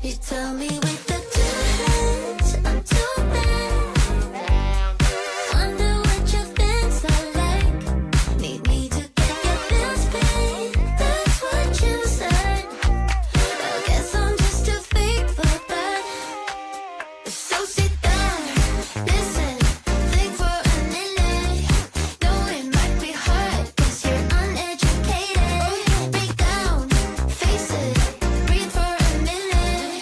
You tell me with the two hands I'm too bad. Wonder what your things are like. Need me to get your bills paid. That's what you said. I guess I'm just too fake for that. So sit down, listen, think for a minute. Know it might be hard, 'cause you're uneducated. Break down, face it, breathe for a minute.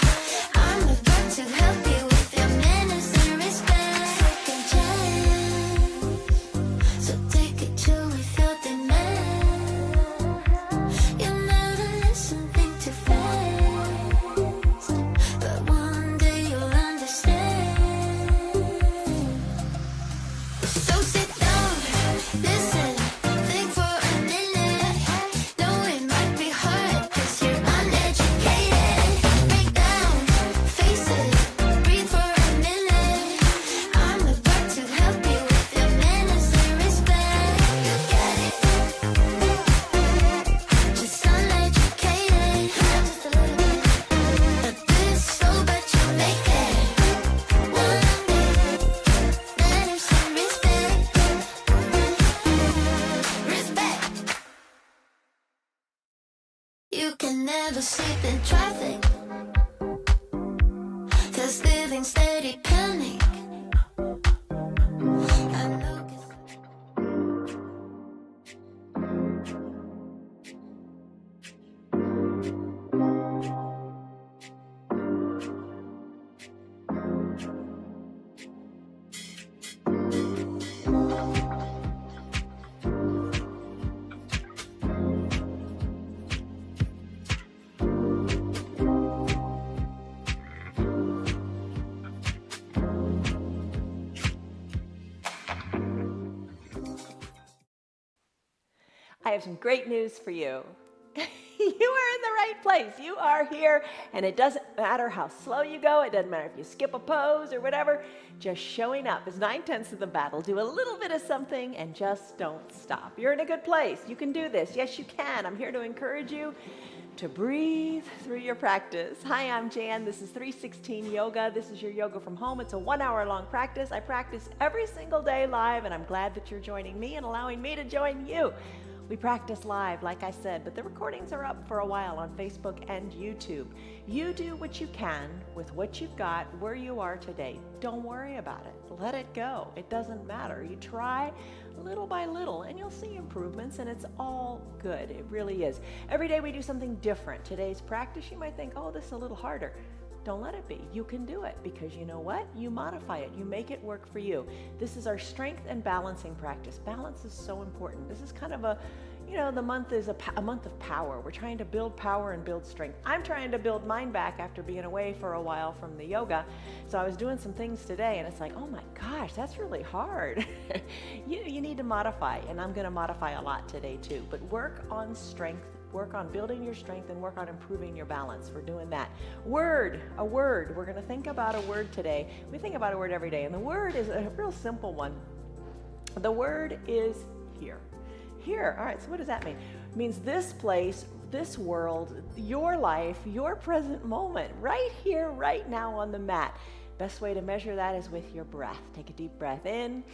I'm about to help you with your manners and respect. Second chance, so take it till we feel the man. You never listen, think too fast. But one day you'll understand. So sit down, listen, think for a minute. Know it might be hard, 'cause you're uneducated. Break down, face it, breathe for a minute. I'm about to help you with your manners and respect. You get it? Just uneducated, just a little bit. But this so but you make it. One day, manners and respect. Respect. You can never sleep in traffic, 'cause living steady panic. I know 'cause I have some great news for you. You are in the right place. You are here, and it doesn't matter how slow you go. It doesn't matter if you skip a pose or whatever. Just showing up is 9/10 of the battle. Do a little bit of something and just don't stop. You're in a good place. You can do this. Yes, you can. I'm here to encourage you to breathe through your practice. Hi, I'm Jan. This is 316 Yoga. This is your yoga from home. It's a 1-hour long practice. I practice every single day live, and I'm glad that you're joining me and allowing me to join you. We practice live, like I said, but the recordings are up for a while on Facebook and YouTube. You do what you can with what you've got, where you are today. Don't worry about it. Let it go. It doesn't matter. You try little by little, and you'll see improvements, and it's all good. It really is. Every day we do something different. Today's practice, you might think, oh, this is a little harder. Don't let it be. You can do it, because you know what? You modify it. You make it work for you. This is our strength and balancing practice. Balance is so important. This is kind of a, the month is a month of power. We're trying to build power and build strength. I'm trying to build mine back after being away for a while from the yoga. So I was doing some things today, and it's like, oh my gosh, that's really hard. You need to modify, and I'm going to modify a lot today too. But work on strength. Work on building your strength and work on improving your balance. We're doing that. A word. We're going to think about a word today. We think about a word every day, and the word is a real simple one. The word is here. Here. All right, so what does that mean? It means this place, this world, your life, your present moment, right here, right now on the mat. Best way to measure that is with your breath. Take a deep breath in.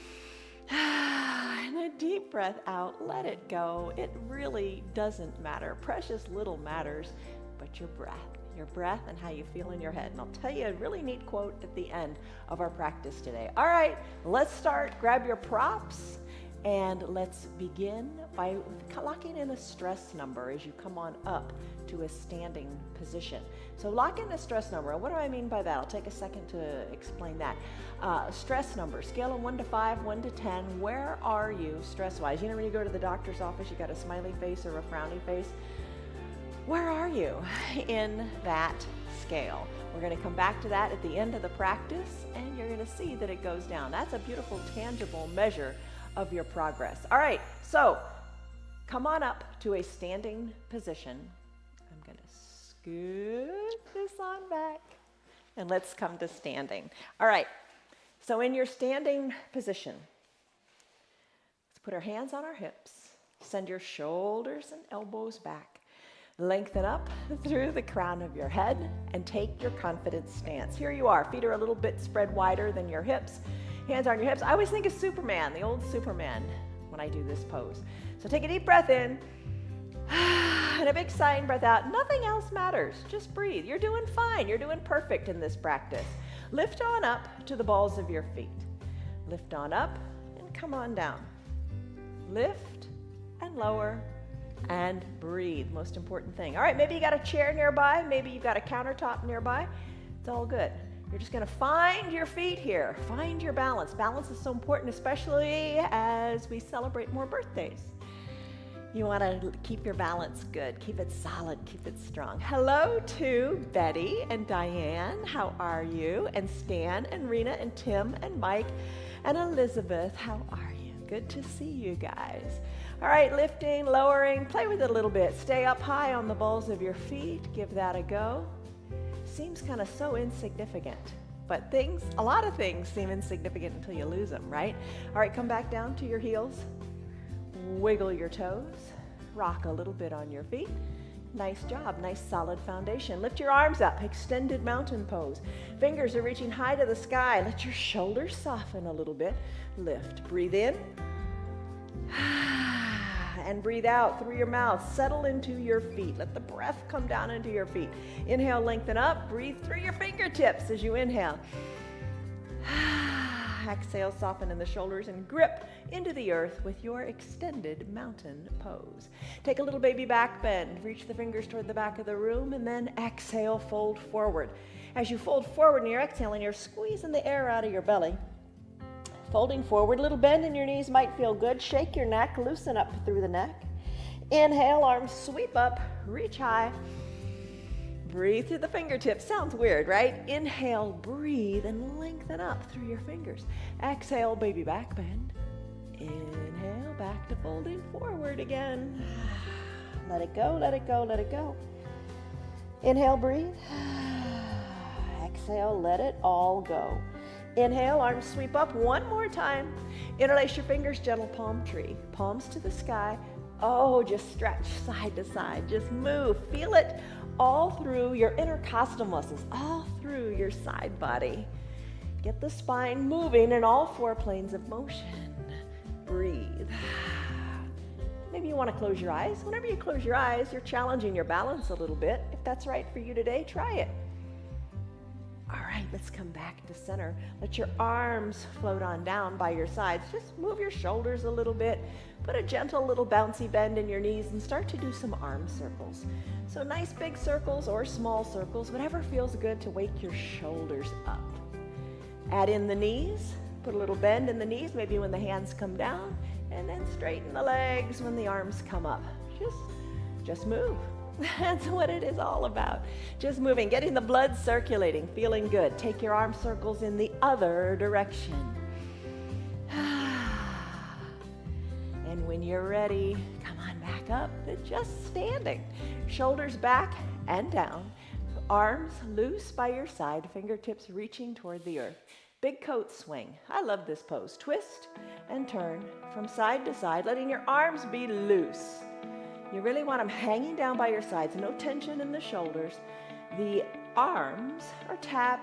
And a deep breath out. Let it go. It really doesn't matter. Precious little matters, but your breath and how you feel in your head. And I'll tell you a really neat quote at the end of our practice today. All right, let's start. Grab your props, and let's begin by locking in a stress number as you come on up to a standing position. So lock in a stress number. And what do I mean by that? I'll take a second to explain that. Stress number, scale of 1 to 5, 1 to 10. Where are you stress-wise? You know when you go to the doctor's office, you got a smiley face or a frowny face? Where are you in that scale? We're going to come back to that at the end of the practice, and you're going to see that it goes down. That's a beautiful, tangible measure of your progress. All right, so come on up to a standing position. I'm going to scoot this on back, and let's come to standing. All right, so in your standing position, let's put our hands on our hips. Send your shoulders and elbows back. Lengthen up through the crown of your head and take your confident stance. Here you are. Feet are a little bit spread wider than your hips. Hands on your hips. I always think of Superman, the old Superman, when I do this pose. So take a deep breath in and a big sigh and breath out. Nothing else matters. Just breathe. You're doing fine. You're doing perfect in this practice. Lift on up to the balls of your feet. Lift on up and come on down. Lift and lower and breathe. Most important thing. All right, maybe you got a chair nearby. Maybe you've got a countertop nearby. It's all good. You're just going to find your feet here. Find your balance. Balance is so important, especially as we celebrate more birthdays. You want to keep your balance good. Keep it solid. Keep it strong. Hello to Betty and Diane. How are you? And Stan and Rena and Tim and Mike and Elizabeth. How are you? Good to see you guys. All right, lifting, lowering. Play with it a little bit. Stay up high on the balls of your feet. Give that a go. Seems kind of so insignificant, but a lot of things seem insignificant until you lose them, right? All right, come back down to your heels. Wiggle your toes. Rock a little bit on your feet. Nice job, nice solid foundation. Lift your arms up, extended mountain pose. Fingers are reaching high to the sky. Let your shoulders soften a little bit. Lift, breathe in. And breathe out through your mouth. Settle into your feet. Let the breath come down into your feet. Inhale, lengthen up. Breathe through your fingertips as you inhale. Exhale, soften in the shoulders and grip into the earth with your extended mountain pose. Take a little baby back bend. Reach the fingers toward the back of the room and then exhale, fold forward. As you fold forward and you're exhaling, you're squeezing the air out of your belly. Folding forward, little bend in your knees might feel good. Shake your neck, loosen up through the neck. Inhale, arms sweep up, reach high. Breathe through the fingertips. Sounds weird, right? Inhale, breathe, and lengthen up through your fingers. Exhale, baby back bend. Inhale, back to folding forward again. Let it go, let it go, let it go. Inhale, breathe. Exhale, let it all go. Inhale, arms sweep up one more time. Interlace your fingers, gentle palm tree. Palms to the sky. Oh, just stretch side to side. Just move. Feel it all through your intercostal muscles, all through your side body. Get the spine moving in all four planes of motion. Breathe. Maybe you want to close your eyes. Whenever you close your eyes, you're challenging your balance a little bit. If that's right for you today, try it. All right, let's come back to center. Let your arms float on down by your sides. Just move your shoulders a little bit. Put a gentle little bouncy bend in your knees and start to do some arm circles. So nice big circles or small circles, whatever feels good to wake your shoulders up. Add in the knees. Put a little bend in the knees, maybe when the hands come down, and then straighten the legs when the arms come up. Just move. That's what it is all about. Just moving, getting the blood circulating, feeling good. Take your arm circles in the other direction. And when you're ready, come on back up to just standing. Shoulders back and down. Arms loose by your side, fingertips reaching toward the earth. Big coat swing. I love this pose. Twist and turn from side to side, letting your arms be loose. You really want them hanging down by your sides, no tension in the shoulders. The arms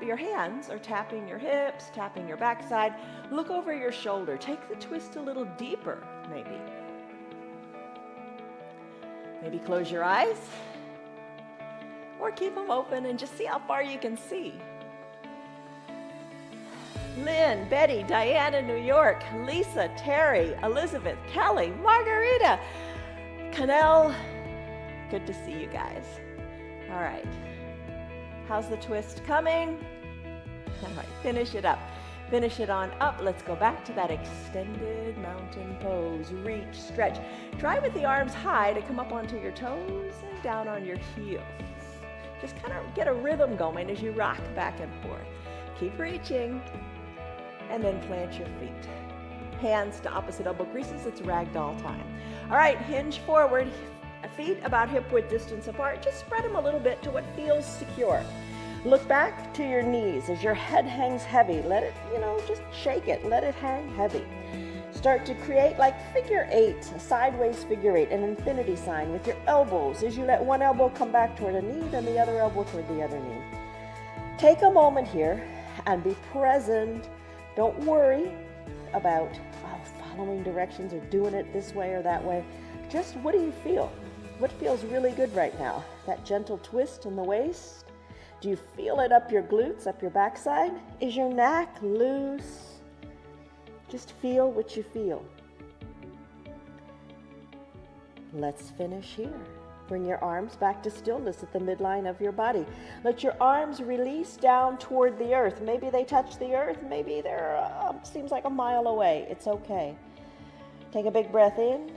your hands are tapping your hips, tapping your backside. Look over your shoulder. Take the twist a little deeper, maybe. Maybe close your eyes or keep them open and just see how far you can see. Lynn, Betty, Diana, New York, Lisa, Terry, Elizabeth, Kelly, Margarita, Canel, good to see you guys. All right, how's the twist coming? All right, finish it up. Finish it on up. Let's go back to that extended mountain pose. Reach, stretch. Try with the arms high to come up onto your toes and down on your heels. Just kind of get a rhythm going as you rock back and forth. Keep reaching, and then plant your feet. Hands to opposite elbow creases. It's ragdoll time. All right, hinge forward, feet about hip width distance apart. Just spread them a little bit to what feels secure. Look back to your knees as your head hangs heavy. Let it, just shake it. Let it hang heavy. Start to create like figure eight, a sideways figure eight, an infinity sign with your elbows as you let one elbow come back toward a knee, then the other elbow toward the other knee. Take a moment here and be present. Don't worry about following directions or doing it this way or that way. Just what do you feel? What feels really good right now? That gentle twist in the waist? Do you feel it up your glutes, up your backside? Is your neck loose? Just feel what you feel. Let's finish here. Bring your arms back to stillness at the midline of your body. Let your arms release down toward the earth. Maybe they touch the earth. Maybe they're, seems like a mile away. It's okay. Take a big breath in.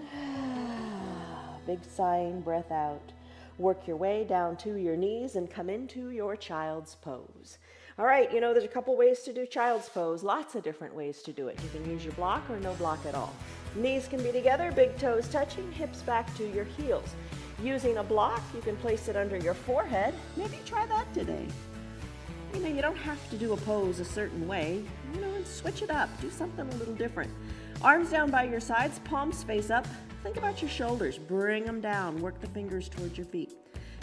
Big sighing breath out. Work your way down to your knees and come into your child's pose. All right, there's a couple ways to do child's pose, lots of different ways to do it. You can use your block or no block at all. Knees can be together, big toes touching, hips back to your heels. Using a block, you can place it under your forehead. Maybe try that today. You don't have to do a pose a certain way, and switch it up. Do something a little different. Arms down by your sides, palms face up. Think about your shoulders. Bring them down. Work the fingers towards your feet.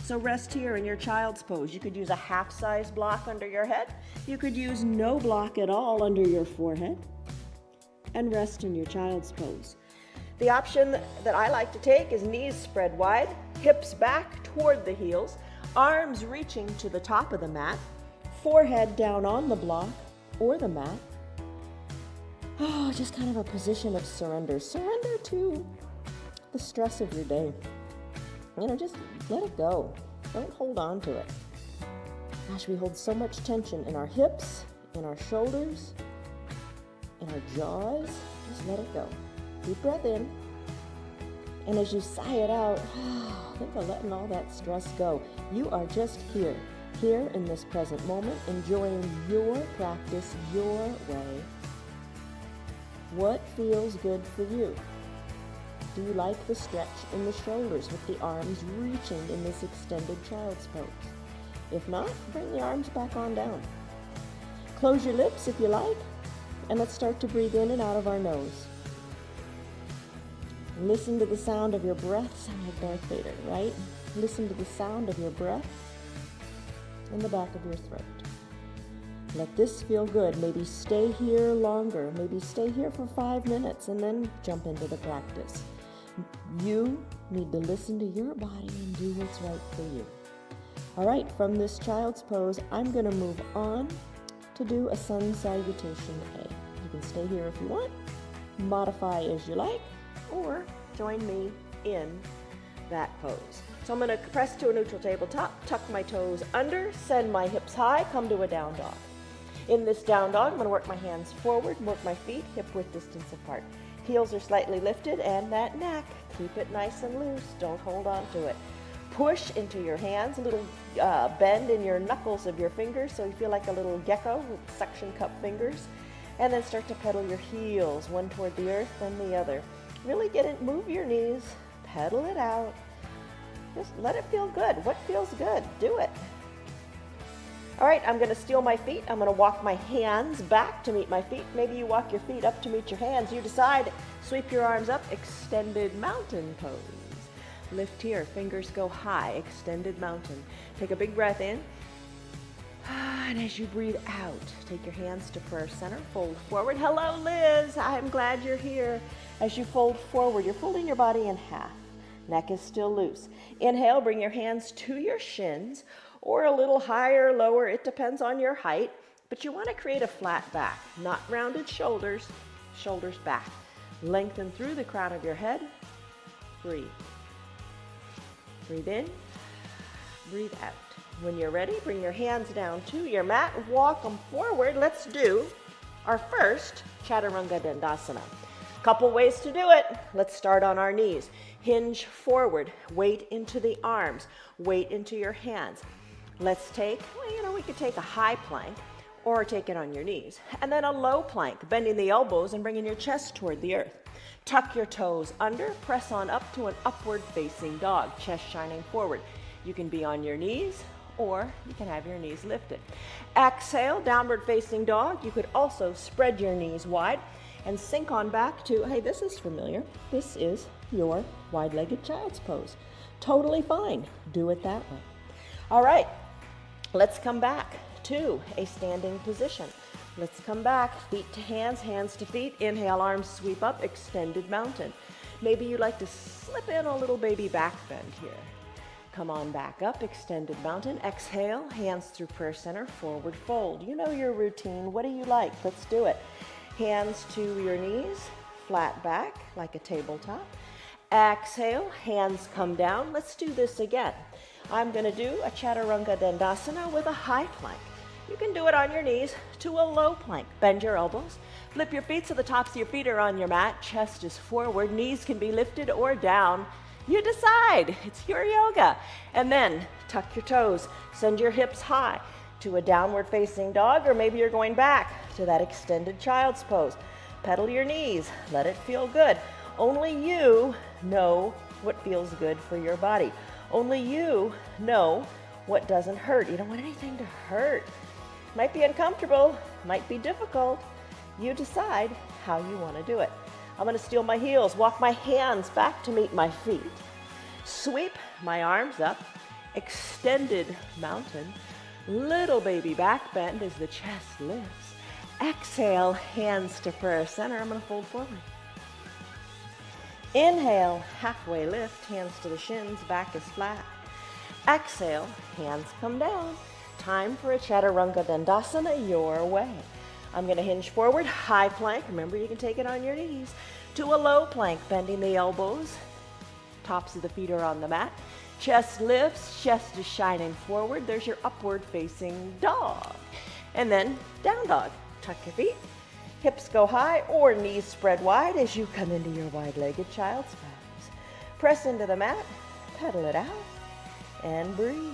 So rest here in your child's pose. You could use a half-size block under your head. You could use no block at all under your forehead. And rest in your child's pose. The option that I like to take is knees spread wide, hips back toward the heels, arms reaching to the top of the mat, forehead down on the block or the mat. Just kind of a position of surrender. Surrender to the stress of your day. Just let it go. Don't hold on to it. Gosh, we hold so much tension in our hips, in our shoulders, in our jaws. Just let it go. Deep breath in. And as you sigh it out, think of letting all that stress go. You are just here in this present moment, enjoying your practice your way. What feels good for you? Do you like the stretch in the shoulders with the arms reaching in this extended child's pose? If not, bring the arms back on down. Close your lips if you like, and let's start to breathe in and out of our nose. Listen to the sound of your breath. Sound like Darth Vader, right? Listen to the sound of your breath in the back of your throat. Let this feel good. Maybe stay here longer. Maybe stay here for 5 minutes and then jump into the practice. You need to listen to your body and do what's right for you. All right, from this child's pose, I'm going to move on to do a sun salutation A. You can stay here if you want, modify as you like, or join me in that pose. So I'm going to press to a neutral tabletop, tuck my toes under, send my hips high, come to a down dog. In this down dog, I'm going to work my hands forward, work my feet hip-width distance apart. Heels are slightly lifted, and that neck, keep it nice and loose. Don't hold on to it. Push into your hands, a little bend in your knuckles of your fingers so you feel like a little gecko with suction cup fingers. And then start to pedal your heels, one toward the earth, then the other. Really get it, move your knees, pedal it out. Just let it feel good. What feels good? Do it. All right, I'm going to steal my feet. I'm going to walk my hands back to meet my feet. Maybe you walk your feet up to meet your hands. You decide, sweep your arms up, extended mountain pose. Lift here, fingers go high, extended mountain. Take a big breath in. And as you breathe out, take your hands to prayer center, fold forward. Hello, Liz. I'm glad you're here. As you fold forward, you're folding your body in half. Neck is still loose. Inhale, bring your hands to your shins, or a little higher, lower, it depends on your height, but you want to create a flat back, not rounded shoulders, shoulders back. Lengthen through the crown of your head. Breathe. Breathe in, breathe out. When you're ready, bring your hands down to your mat, walk them forward. Let's do our first Chaturanga Dandasana. Couple ways to do it. Let's start on our knees. Hinge forward, weight into the arms, weight into your hands. Let's take, we could take a high plank or take it on your knees. And then a low plank, bending the elbows and bringing your chest toward the earth. Tuck your toes under, press on up to an upward facing dog, chest shining forward. You can be on your knees or you can have your knees lifted. Exhale, downward facing dog. You could also spread your knees wide. and sink on back to, hey, this is familiar. This is your wide-legged child's pose. Totally fine. Do it that way. All right, let's come back to a standing position. Let's come back, feet to hands, hands to feet. Inhale, arms sweep up, extended mountain. Maybe you'd like to slip in a little baby back bend here. Come on back up, extended mountain. Exhale, hands through prayer center, forward fold. You know your routine. What do you like? Let's do it. Hands to your knees, flat back like a tabletop. Exhale, hands come down. Let's do this again. I'm going to do a Chaturanga Dandasana with a high plank. You can do it on your knees to a low plank. Bend your elbows. Flip your feet so the tops of your feet are on your mat. Chest is forward. Knees can be lifted or down. You decide. It's your yoga. And then tuck your toes. Send your hips high to a downward facing dog, or maybe you're going back to that extended child's pose. Pedal your knees. Let it feel good. Only you know what feels good for your body. Only you know what doesn't hurt. You don't want anything to hurt. Might be uncomfortable, might be difficult. You decide how you want to do it. I'm going to steal my heels, walk my hands back to meet my feet, sweep my arms up, extended mountain, little baby back bend as the chest lifts. Exhale, hands to prayer center. I'm going to fold forward. Inhale, halfway lift, hands to the shins, back is flat. Exhale, hands come down. Time for a Chaturanga Dandasana your way. I'm going to hinge forward, high plank. Remember, you can take it on your knees. To a low plank, bending the elbows. Tops of the feet are on the mat. Chest lifts, chest is shining forward. There's your upward facing dog. And then down dog. Tuck your feet. Hips go high or knees spread wide as you come into your wide-legged child's pose. Press into the mat, pedal it out, and breathe.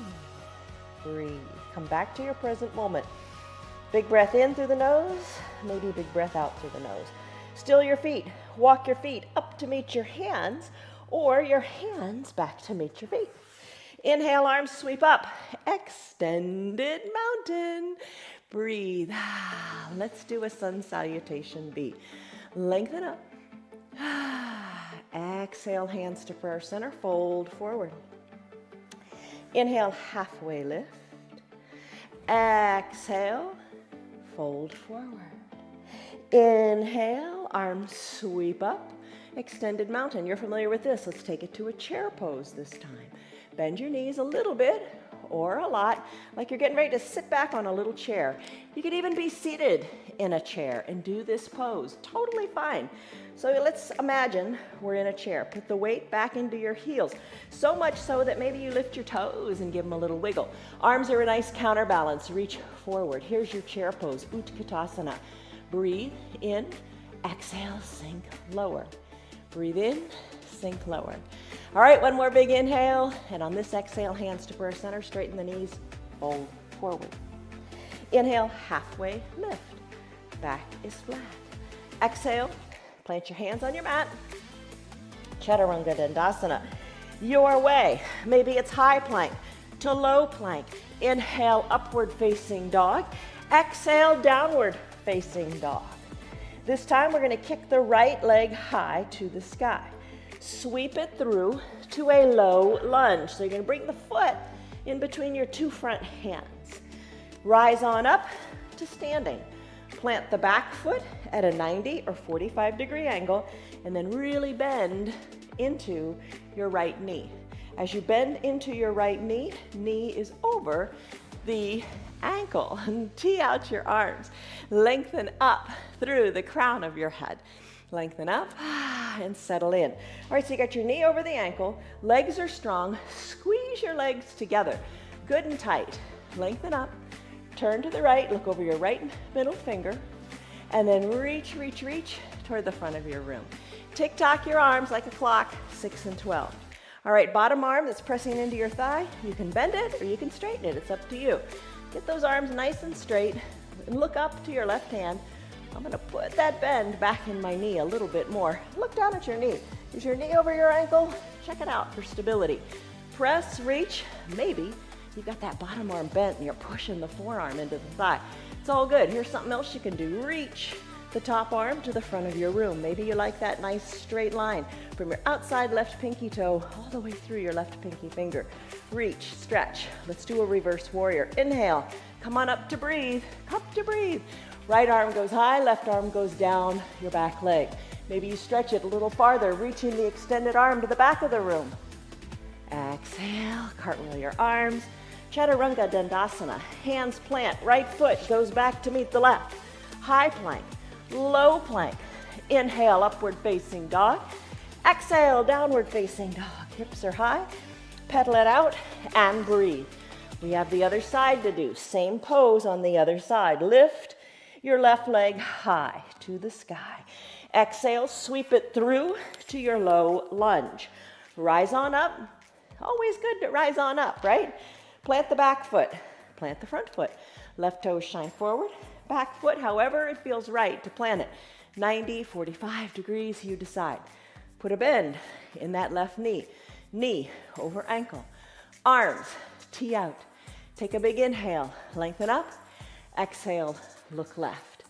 Breathe. Come back to your present moment. Big breath in through the nose, maybe big breath out through the nose. Still your feet. Walk your feet up to meet your hands, or your hands back to meet your feet. Inhale, arms sweep up. Extended mountain. Breathe. Let's do a sun salutation B. Lengthen up. Exhale, hands to prayer center. Fold forward. Inhale, halfway lift. Exhale, fold forward. Inhale, arms sweep up. Extended mountain. You're familiar with this. Let's take it to a chair pose this time. Bend your knees a little bit or a lot, like you're getting ready to sit back on a little chair. You could even be seated in a chair and do this pose. Totally fine. So let's imagine we're in a chair. Put the weight back into your heels, so much so that maybe you lift your toes and give them a little wiggle. Arms are a nice counterbalance. Reach forward. Here's your chair pose, Utkatasana. Breathe in, exhale, sink lower. Breathe in, sink lower. All right, one more big inhale, and on this exhale, hands to prayer center, straighten the knees, fold forward. Inhale, halfway lift. Back is flat. Exhale, plant your hands on your mat. Chaturanga Dandasana. Your way. Maybe it's high plank to low plank. Inhale, upward facing dog. Exhale, downward facing dog. This time we're going to kick the right leg high to the sky. Sweep it through to a low lunge. So you're going to bring the foot in between your two front hands. Rise on up to standing. Plant the back foot at a 90 or 45 degree angle, and then really bend into your right knee. As you bend into your right knee, knee is over the ankle. And tee out your arms. Lengthen up through the crown of your head. Lengthen up and settle in. All right, so you got your knee over the ankle. Legs are strong. Squeeze your legs together. Good and tight. Lengthen up. Turn to the right. Look over your right middle finger. And then reach, reach, reach toward the front of your room. Tick-tock your arms like a clock, 6 and 12. All right, bottom arm that's pressing into your thigh. You can bend it or you can straighten it. It's up to you. Get those arms nice and straight and look up to your left hand. I'm going to put that bend back in my knee a little bit more. Look down at your knee. Is your knee over your ankle? Check it out for stability. Press, reach. Maybe you've got that bottom arm bent and you're pushing the forearm into the thigh. It's all good. Here's something else you can do. Reach the top arm to the front of your room. Maybe you like that nice straight line from your outside left pinky toe all the way through your left pinky finger. Reach, stretch. Let's do a reverse warrior. Inhale, come on up to breathe, up to breathe. Right arm goes high, left arm goes down your back leg. Maybe you stretch it a little farther, reaching the extended arm to the back of the room. Exhale, cartwheel your arms. Chaturanga Dandasana, hands plant, right foot goes back to meet the left. High plank, low plank. Inhale, upward facing dog. Exhale, downward facing dog. Hips are high, pedal it out and breathe. We have the other side to do. Same pose on the other side. Lift your left leg high to the sky. Exhale, sweep it through to your low lunge. Rise on up. Always good to rise on up, right? Plant the back foot, plant the front foot. Left toes shine forward, back foot, however it feels right to plant it. 90, 45 degrees, you decide. Put a bend in that left knee. Knee over ankle. Arms, tee out. Take a big inhale, lengthen up. Exhale, look left.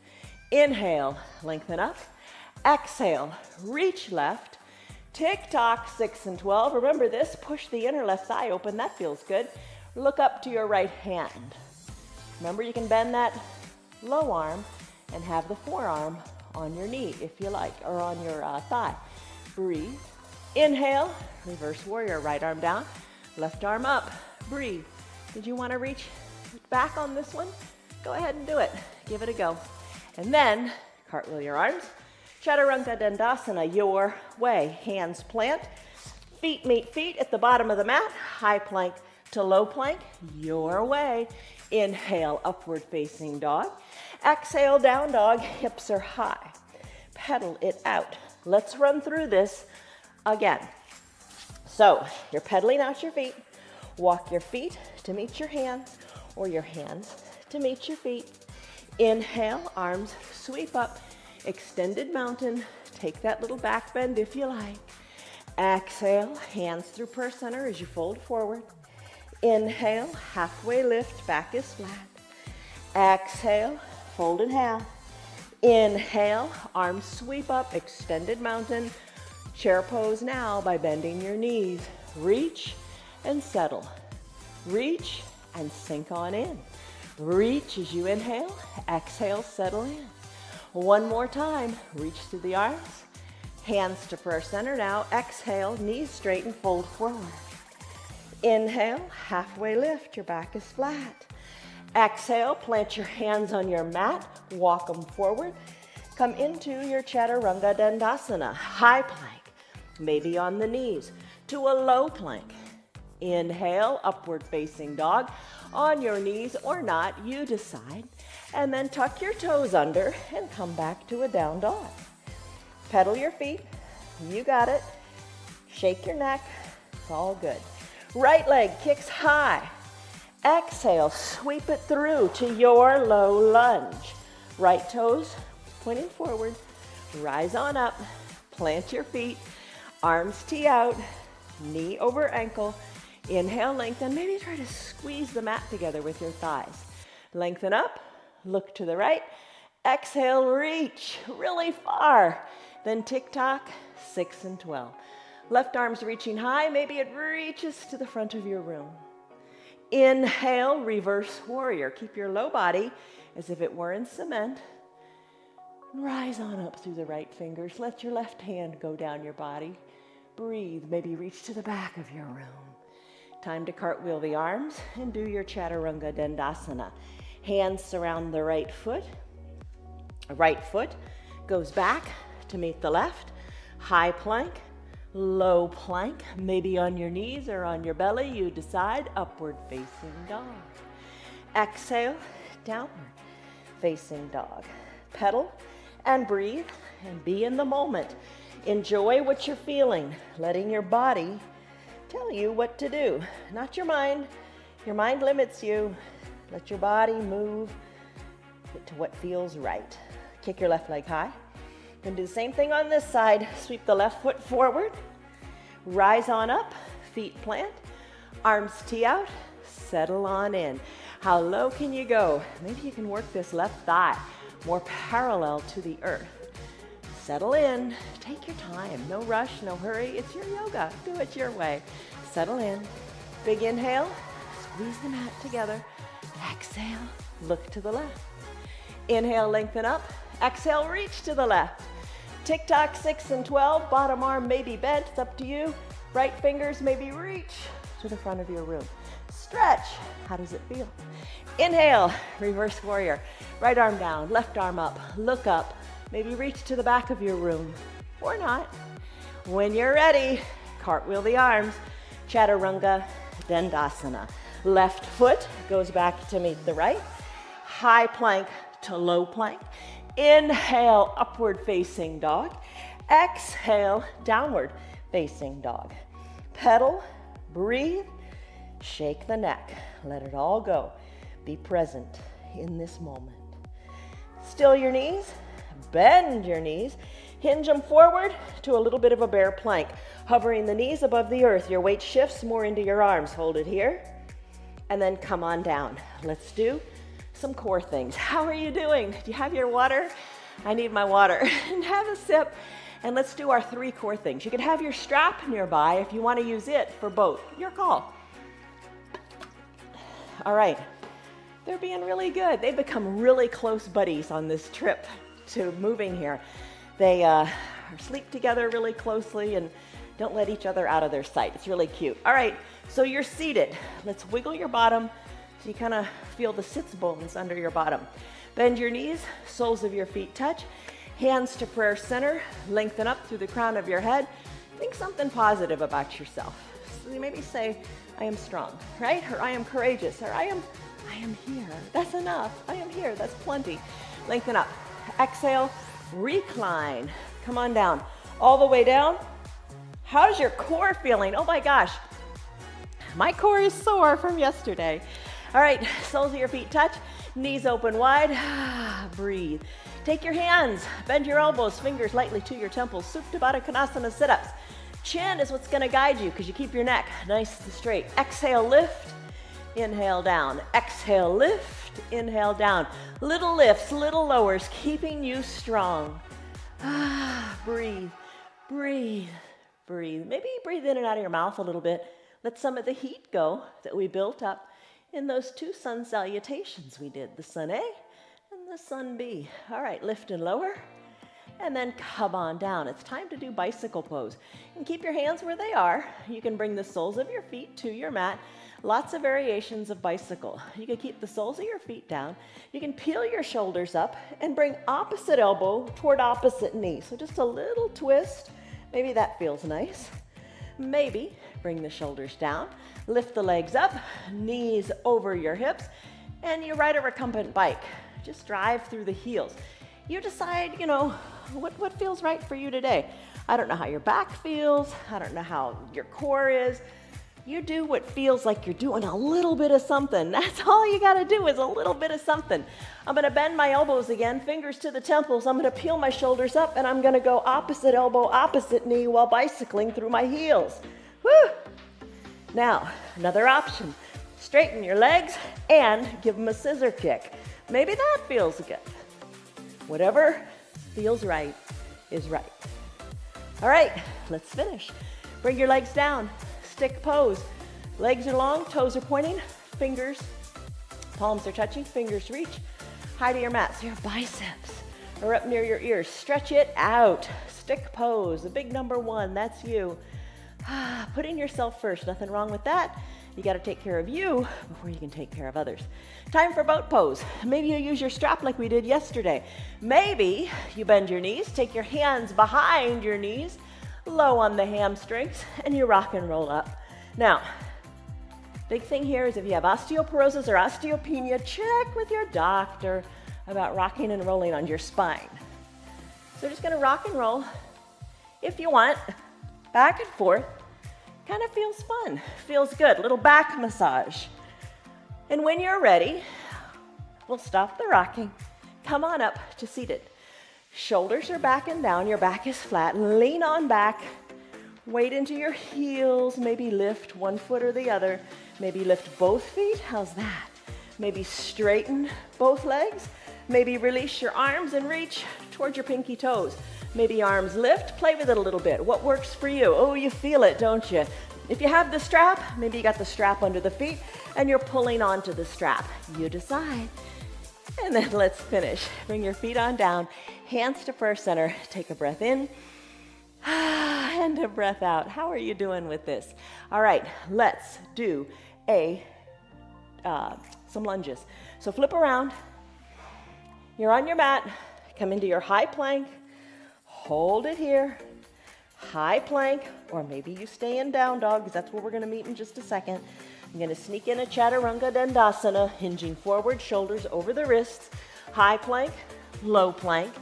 Inhale, lengthen up. Exhale, reach left. Tick-tock, 6 and 12. Remember this, push the inner left thigh open, that feels good. Look up to your right hand. Remember you can bend that low arm and have the forearm on your knee if you like, or on your thigh. Breathe. Inhale, reverse warrior, right arm down, left arm up. Breathe. Did you want to reach back on this one? Go ahead and do it. Give it a go. And then cartwheel your arms. Chaturanga Dandasana, your way. Hands plant, feet meet feet at the bottom of the mat. High plank to low plank, your way. Inhale, upward facing dog. Exhale, down dog, hips are high. Pedal it out. Let's run through this again. So you're pedaling out your feet. Walk your feet to meet your hands, or your hands to meet your feet. Inhale, arms sweep up. Extended mountain, take that little back bend if you like. Exhale, hands through purse center as you fold forward. Inhale, halfway lift, back is flat. Exhale, fold in half. Inhale, arms sweep up, extended mountain. Chair pose now by bending your knees. Reach and settle. Reach and sink on in. Reach as you inhale, exhale, settle in. One more time, reach through the arms, hands to prayer center now. Exhale, knees straight and fold forward. Inhale, halfway lift, your back is flat. Exhale, plant your hands on your mat, walk them forward. Come into your Chaturanga Dandasana, high plank, maybe on the knees, to a low plank. Inhale, upward facing dog, on your knees or not, you decide. And then tuck your toes under and come back to a down dog. Pedal your feet, you got it. Shake your neck, it's all good. Right leg kicks high. Exhale, sweep it through to your low lunge. Right toes pointing forward, rise on up, plant your feet, arms tee out, knee over ankle. Inhale, lengthen, maybe try to squeeze the mat together with your thighs. Lengthen up, look to the right. Exhale, reach really far. Then tick-tock, 6 and 12. Left arm's reaching high, maybe it reaches to the front of your room. Inhale, reverse warrior. Keep your low body as if it were in cement. Rise on up through the right fingers. Let your left hand go down your body. Breathe, maybe reach to the back of your room. Time to cartwheel the arms and do your Chaturanga Dandasana. Hands surround the right foot. Right foot goes back to meet the left. High plank, low plank, maybe on your knees or on your belly, you decide. Upward facing dog. Exhale, downward facing dog. Pedal and breathe and be in the moment. Enjoy what you're feeling, letting your body tell you what to do, not your mind. Your mind limits you. Let your body move to what feels right. Kick your left leg high. And do the same thing on this side. Sweep the left foot forward. Rise on up, feet plant, arms tee out, settle on in. How low can you go? Maybe you can work this left thigh. more parallel to the earth. Settle in, take your time, no rush, no hurry, it's your yoga, do it your way. Settle in, big inhale, squeeze the mat together, exhale, look to the left. Inhale, lengthen up, exhale, reach to the left. Tick-tock 6 and 12, bottom arm may be bent, it's up to you. Right fingers maybe reach to the front of your room. Stretch, how does it feel? Inhale, reverse warrior, right arm down, left arm up, look up, maybe reach to the back of your room, or not. When you're ready, cartwheel the arms, Chaturanga Dandasana. Left foot goes back to meet the right, high plank to low plank. Inhale, upward facing dog. Exhale, downward facing dog. Pedal, breathe, shake the neck, let it all go. Be present in this moment. Still your knees, bend your knees, hinge them forward to a little bit of a bear plank. Hovering the knees above the earth, your weight shifts more into your arms. Hold it here, and then come on down. Let's do some core things. How are you doing? Do you have your water? I need my water. And have a sip. And let's do our 3 core things. You can have your strap nearby if you want to use it for both. Your call. All right. They're being really good. They've become really close buddies on this trip to moving here. They sleep together really closely and don't let each other out of their sight. It's really cute. All right, so you're seated. Let's wiggle your bottom so you kind of feel the sits bones under your bottom. Bend your knees, soles of your feet touch. Hands to prayer center, lengthen up through the crown of your head. Think something positive about yourself. So you maybe say, I am strong, right? Or I am courageous, or I am here. That's enough. I am here. That's plenty. Lengthen up. Exhale, recline. Come on down. All the way down. How's your core feeling? Oh my gosh. My core is sore from yesterday. All right, soles of your feet touch. Knees open wide. Breathe. Take your hands, bend your elbows, fingers lightly to your temples. Supta Baddha Konasana sit-ups. Chin is what's going to guide you because you keep your neck nice and straight. Exhale, lift. Inhale, down. Exhale, lift. Inhale, down. Little lifts, little lowers, keeping you strong. Breathe, breathe, breathe. Maybe breathe in and out of your mouth a little bit. Let some of the heat go that we built up in those 2 sun salutations we did, the sun A and the sun B. All right, lift and lower, and then come on down. It's time to do bicycle pose. And keep your hands where they are. You can bring the soles of your feet to your mat. Lots of variations of bicycle. You can keep the soles of your feet down. You can peel your shoulders up and bring opposite elbow toward opposite knee. So just a little twist. Maybe that feels nice. Maybe bring the shoulders down, lift the legs up, knees over your hips, and you ride a recumbent bike. Just drive through the heels. You decide, what feels right for you today. I don't know how your back feels. I don't know how your core is. You do what feels like you're doing a little bit of something. That's all you got to do is a little bit of something. I'm going to bend my elbows again, fingers to the temples. I'm going to peel my shoulders up, and I'm going to go opposite elbow, opposite knee while bicycling through my heels. Woo! Now, another option. Straighten your legs and give them a scissor kick. Maybe that feels good. Whatever feels right is right. All right, let's finish. Bring your legs down. Stick pose. Legs are long, toes are pointing, fingers, palms are touching, fingers reach. High to your mat, so your biceps are up near your ears. Stretch it out. Stick pose, the big number 1, that's you. Putting yourself first, nothing wrong with that. You got to take care of you before you can take care of others. Time for boat pose. Maybe you use your strap like we did yesterday. Maybe you bend your knees, take your hands behind your knees, low on the hamstrings, and you rock and roll up. Now, big thing here is if you have osteoporosis or osteopenia, check with your doctor about rocking and rolling on your spine. So just going to rock and roll, if you want, back and forth. Kind of feels fun, feels good. Little back massage. And when you're ready, we'll stop the rocking. Come on up to seated. Shoulders are back and down, your back is flat. Lean on back, weight into your heels, maybe lift one foot or the other. Maybe lift both feet, how's that? Maybe straighten both legs. Maybe release your arms and reach towards your pinky toes. Maybe arms lift, play with it a little bit. What works for you? Oh, you feel it, don't you? If you have the strap, maybe you got the strap under the feet and you're pulling onto the strap. You decide. And then let's finish. Bring your feet on down, hands to prayer center. Take a breath in and a breath out. How are you doing with this? All right, let's do some lunges. So flip around. You're on your mat. Come into your high plank. Hold it here. High plank, or maybe you stay in down dog, because that's where we're going to meet in just a second. I'm going to sneak in a Chaturanga Dandasana, hinging forward, shoulders over the wrists. High plank, low plank,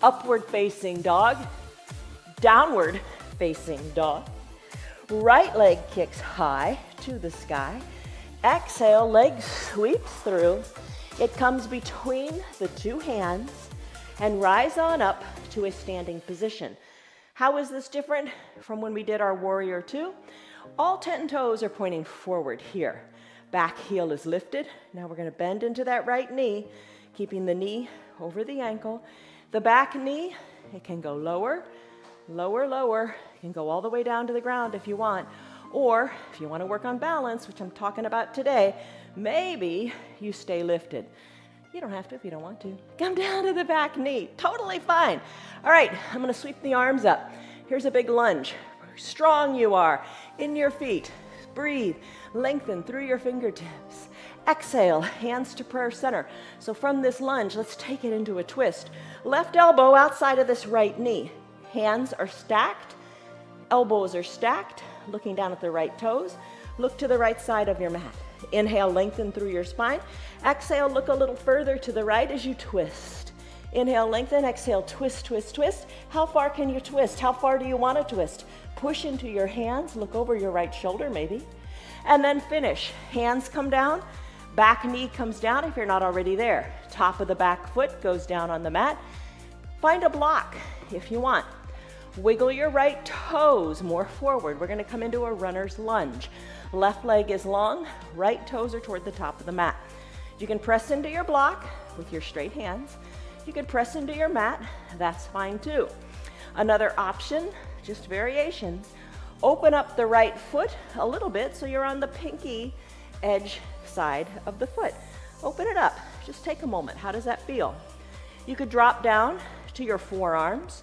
upward facing dog, downward facing dog. Right leg kicks high to the sky. Exhale, leg sweeps through. It comes between the two hands and rise on up to a standing position. How is this different from when we did our Warrior Two? All 10 toes are pointing forward here. Back heel is lifted. Now we're going to bend into that right knee, keeping the knee over the ankle. The back knee, it can go lower, lower, lower. It can go all the way down to the ground if you want. Or if you want to work on balance, which I'm talking about today, maybe you stay lifted. You don't have to if you don't want to. Come down to the back knee. Totally fine. All right, I'm going to sweep the arms up. Here's a big lunge. Strong you are. In your feet. Breathe. Lengthen through your fingertips. Exhale, hands to prayer center. So from this lunge, let's take it into a twist. Left elbow outside of this right knee. Hands are stacked. Elbows are stacked. Looking down at the right toes. Look to the right side of your mat. Inhale, lengthen through your spine. Exhale, look a little further to the right as you twist. Inhale, lengthen. Exhale, twist, twist, twist. How far can you twist? How far do you want to twist? Push into your hands. Look over your right shoulder, maybe. And then finish. Hands come down. Back knee comes down if you're not already there. Top of the back foot goes down on the mat. Find a block if you want. Wiggle your right toes more forward. We're going to come into a runner's lunge. Left leg is long, right toes are toward the top of the mat. You can press into your block with your straight hands. You can press into your mat, that's fine too. Another option, just variations, open up the right foot a little bit so you're on the pinky edge side of the foot. Open it up, just take a moment. How does that feel? You could drop down to your forearms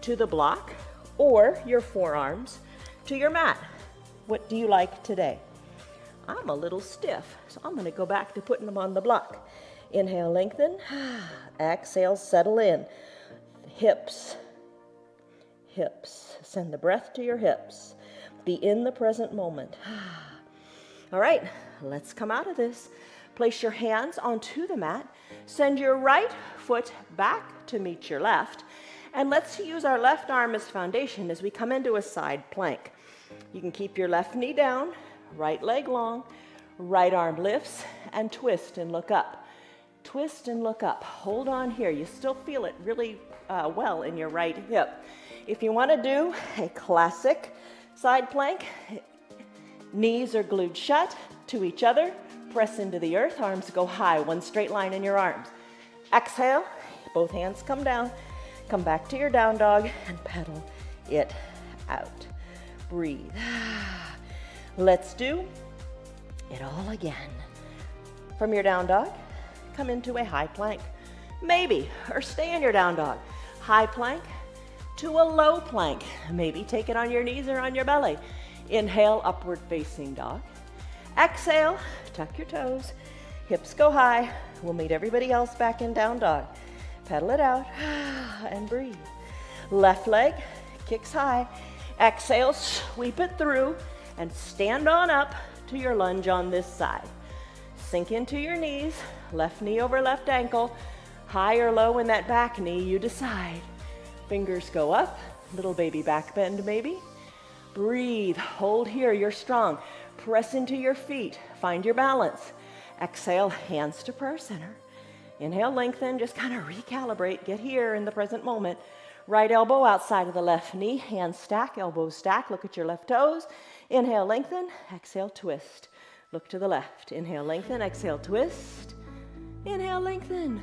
to the block or your forearms to your mat. What do you like today? I'm a little stiff, so I'm going to go back to putting them on the block. Inhale, lengthen. Exhale, settle in. Hips, hips. Send the breath to your hips. Be in the present moment. All right, let's come out of this. Place your hands onto the mat. Send your right foot back to meet your left. And let's use our left arm as foundation as we come into a side plank. You can keep your left knee down, right leg long, right arm lifts, and twist and look up. Twist and look up. Hold on here. You still feel it really well in your right hip. If you want to do a classic side plank, knees are glued shut to each other. Press into the earth. Arms go high. One straight line in your arms. Exhale. Both hands come down. Come back to your down dog and pedal it out. Breathe. Let's do it all again. From your down dog, come into a high plank. Maybe, or stay in your down dog. High plank to a low plank. Maybe take it on your knees or on your belly. Inhale, upward facing dog. Exhale, tuck your toes. Hips go high. We'll meet everybody else back in down dog. Pedal it out and breathe. Left leg kicks high. Exhale, sweep it through and stand on up to your lunge on this side. Sink into your knees, left knee over left ankle, high or low in that back knee, you decide. Fingers go up, little baby back bend maybe. Breathe, hold here, you're strong. Press into your feet, find your balance. Exhale, hands to prayer center. Inhale, lengthen, just kind of recalibrate, get here in the present moment. Right elbow outside of the left knee, hands stack, elbows stack, look at your left toes. Inhale, lengthen, exhale, twist. Look to the left. Inhale, lengthen, exhale, twist. Inhale, lengthen.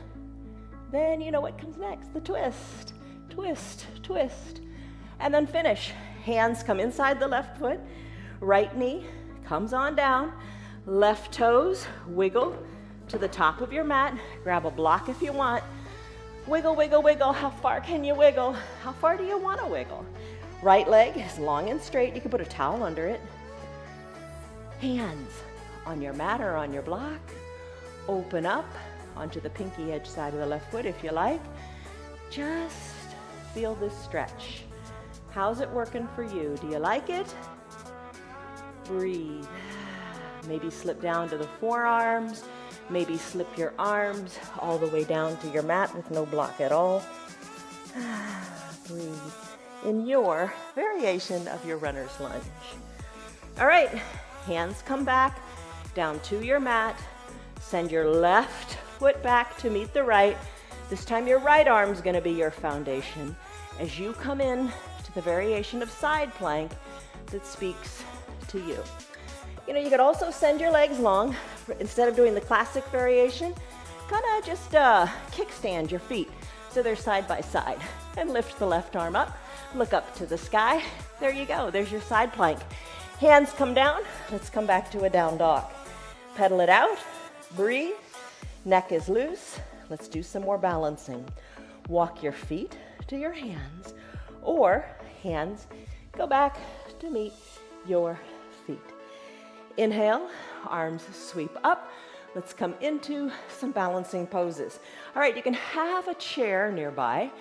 Then you know what comes next, the twist, twist, twist. And then finish. Hands come inside the left foot, right knee comes on down, left toes wiggle to the top of your mat. Grab a block if you want. Wiggle, wiggle, wiggle. How far can you wiggle? How far do you want to wiggle? Right leg is long and straight. You can put a towel under it. Hands on your mat or on your block. Open up onto the pinky edge side of the left foot if you like. Just feel this stretch. How's it working for you? Do you like it? Breathe. Maybe slip down to the forearms. Maybe slip your arms all the way down to your mat with no block at all. Breathe in your variation of your runner's lunge. All right, hands come back down to your mat. Send your left foot back to meet the right. This time your right arm's gonna be your foundation as you come in to the variation of side plank that speaks to you. You know, you could also send your legs long. Instead of doing the classic variation, kind of just kickstand your feet so they're side by side. And lift the left arm up, look up to the sky. There you go, there's your side plank. Hands come down, let's come back to a down dog. Pedal it out, breathe, neck is loose. Let's do some more balancing. Walk your feet to your hands, or hands go back to meet your feet. Inhale, arms sweep up. Let's come into some balancing poses. All right, you can have a chair nearby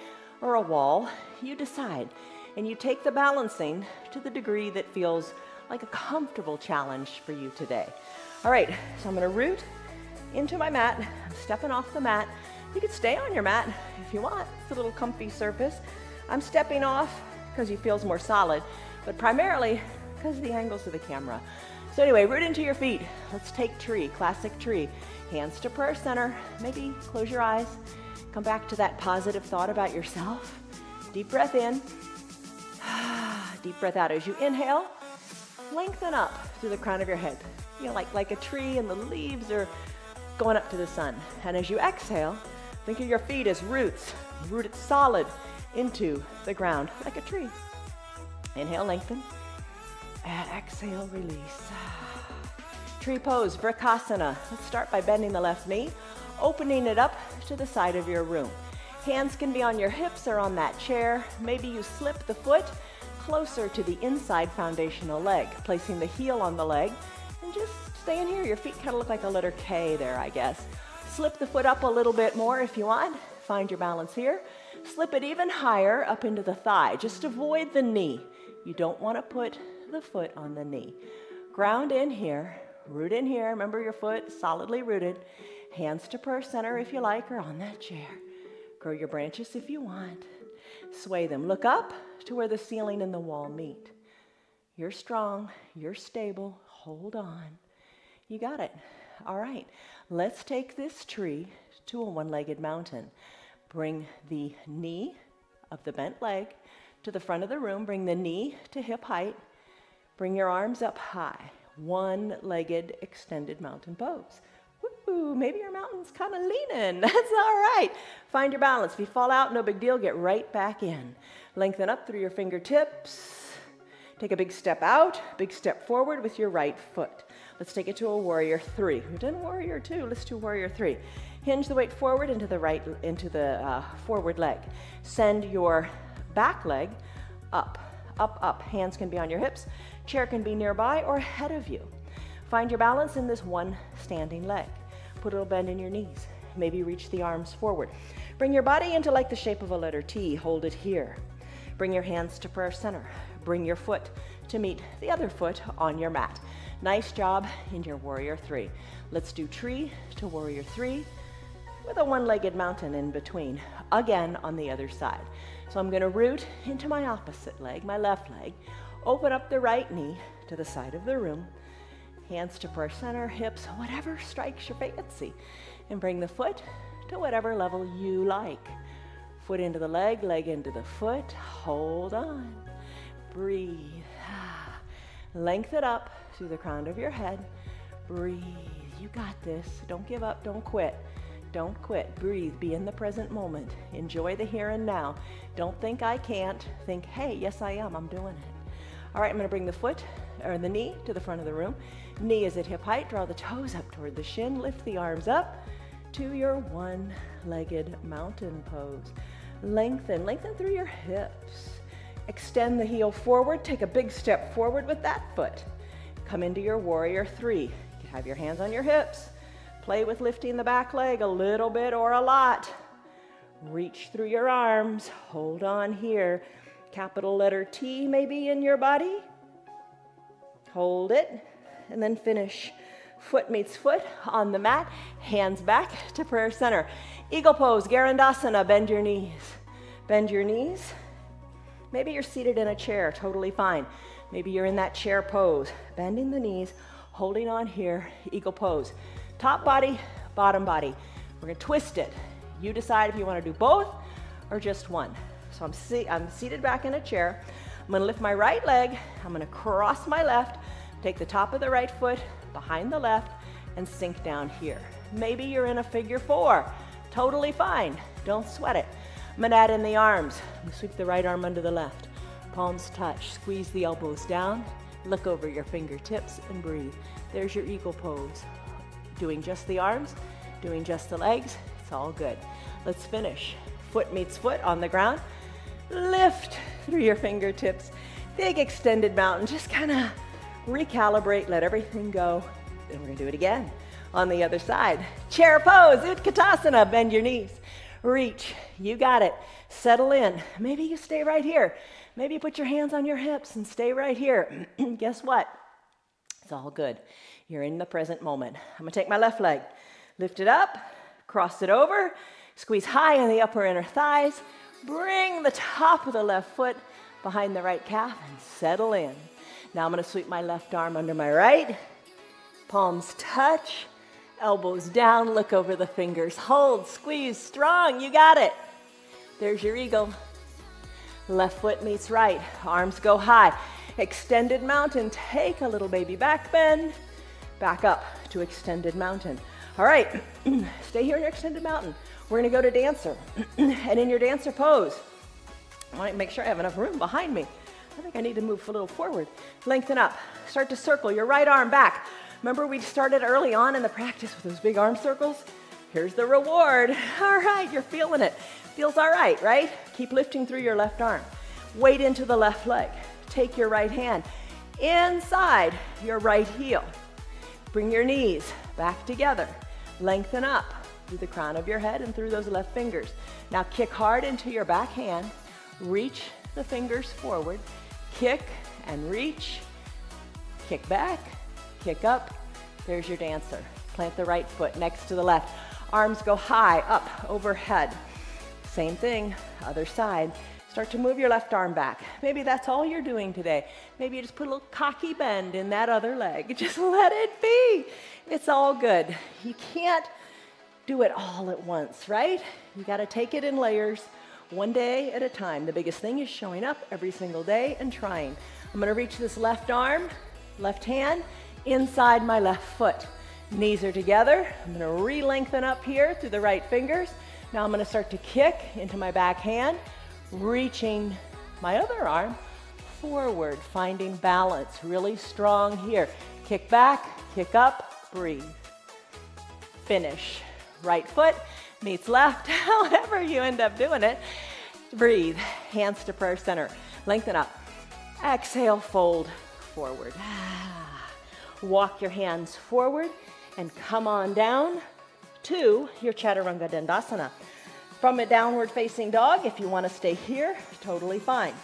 or a wall, you decide. And you take the balancing to the degree that feels like a comfortable challenge for you today. All right, so I'm gonna root into my mat. I'm stepping off the mat. You can stay on your mat if you want. It's a little comfy surface. I'm stepping off because it feels more solid, but primarily because of the angles of the camera. So anyway, root into your feet. Let's take tree, classic tree. Hands to prayer center. Maybe close your eyes. Come back to that positive thought about yourself. Deep breath in. Deep breath out. As you inhale, lengthen up through the crown of your head. You know, like a tree and the leaves are going up to the sun. And as you exhale, think of your feet as roots. Rooted solid into the ground like a tree. Inhale, lengthen. And exhale, release. Tree pose, Vrksasana. Let's start by bending the left knee, opening it up to the side of your room. Hands can be on your hips or on that chair. Maybe you slip the foot closer to the inside foundational leg, placing the heel on the leg, and just staying here. Your feet kind of look like a letter K there, I guess. Slip the foot up a little bit more if you want. Find your balance here. Slip it even higher up into the thigh. Just avoid the knee. You don't want to put the foot on the knee. Ground in here, root in here. Remember your foot solidly rooted. Hands to prayer center if you like, or on that chair. Grow your branches if you want. Sway them. Look up to where the ceiling and the wall meet. You're strong. You're stable. Hold on. You got it. All right. Let's take this tree to a one-legged mountain. Bring the knee of the bent leg to the front of the room. Bring the knee to hip height. Bring your arms up high. One-legged extended mountain pose. Woo, maybe your mountain's kind of leaning. That's all right. Find your balance. If you fall out, no big deal. Get right back in. Lengthen up through your fingertips. Take a big step out, big step forward with your right foot. Let's take it to a warrior three. We've done warrior two. Let's do warrior three. Hinge the weight forward into the forward leg. Send your back leg up, up, up. Hands can be on your hips. Chair can be nearby or ahead of you. Find your balance in this one standing leg. Put a little bend in your knees. Maybe reach the arms forward. Bring your body into like the shape of a letter T. Hold it here. Bring your hands to prayer center. Bring your foot to meet the other foot on your mat. Nice job in your warrior three. Let's do tree to warrior three with a one-legged mountain in between. Again on the other side. So I'm going to root into my opposite leg, my left leg. Open up the right knee to the side of the room. Hands to prayer center, hips, whatever strikes your fancy. And bring the foot to whatever level you like. Foot into the leg, leg into the foot. Hold on. Breathe. Lengthen up through the crown of your head. Breathe. You got this. Don't give up. Don't quit. Don't quit. Breathe. Be in the present moment. Enjoy the here and now. Don't think I can't. Think, hey, yes I am. I'm doing it. All right, I'm going to bring the foot or the knee to the front of the room. Knee is at hip height. Draw the toes up toward the shin. Lift the arms up to your one-legged mountain pose. Lengthen through your hips. Extend the heel forward. Take a big step forward with that foot. Come into your warrior three. Have your hands on your hips. Play with lifting the back leg a little bit or a lot. Reach through your arms. Hold on here. Capital letter T may be in your body. Hold it and then finish. Foot meets foot on the mat. Hands back to prayer center. Eagle pose, Garandasana. Bend your knees. Bend your knees. Maybe you're seated in a chair, totally fine. Maybe you're in that chair pose. Bending the knees, holding on here, eagle pose. Top body, bottom body. We're gonna twist it. You decide if you wanna do both or just one. So I'm seated back in a chair. I'm gonna lift my right leg. I'm gonna cross my left, take the top of the right foot behind the left and sink down here. Maybe you're in a figure four. Totally fine, don't sweat it. I'm gonna add in the arms. I'm gonna sweep the right arm under the left. Palms touch, squeeze the elbows down, look over your fingertips and breathe. There's your eagle pose. Doing just the arms, doing just the legs, it's all good. Let's finish. Foot meets foot on the ground. Lift through your fingertips. Big extended mountain, just kind of recalibrate, let everything go. Then we're gonna do it again. On the other side, chair pose, Utkatasana, bend your knees. Reach, you got it. Settle in. Maybe you stay right here. Maybe you put your hands on your hips and stay right here. Guess what? It's all good. You're in the present moment. I'm gonna take my left leg, lift it up, cross it over, squeeze high in the upper inner thighs, bring the top of the left foot behind the right calf and settle in. Now I'm gonna sweep my left arm under my right, palms touch, elbows down, look over the fingers, hold, squeeze, strong, you got it. There's your eagle. Left foot meets right, arms go high. Extended mountain, take a little baby back bend, back up to extended mountain. All right, stay here in your extended mountain. We're gonna go to dancer. And in your dancer pose, I wanna make sure I have enough room behind me. I think I need to move a little forward. Lengthen up, start to circle your right arm back. Remember we started early on in the practice with those big arm circles? Here's the reward. All right, you're feeling it. Feels all right, right? Keep lifting through your left arm. Weight into the left leg. Take your right hand inside your right heel. Bring your knees back together. Lengthen up through the crown of your head and through those left fingers. Now kick hard into your back hand. Reach the fingers forward. Kick and reach. Kick back, kick up. There's your dancer. Plant the right foot next to the left. Arms go high, up, overhead. Same thing, other side. Start to move your left arm back. Maybe that's all you're doing today. Maybe you just put a little cocky bend in that other leg. Just let it be. It's all good. You can't do it all at once, right? You got to take it in layers, one day at a time. The biggest thing is showing up every single day and trying. I'm going to reach this left arm, left hand, inside my left foot. Knees are together. I'm going to re-lengthen up here through the right fingers. Now I'm going to start to kick into my back hand, reaching my other arm forward, finding balance, really strong here. Kick back, kick up, breathe. Finish. Right foot meets left, however you end up doing it. Breathe. Hands to prayer center. Lengthen up. Exhale, fold forward. Walk your hands forward and come on down to your Chaturanga Dandasana. From a downward facing dog, if you want to stay here, totally fine.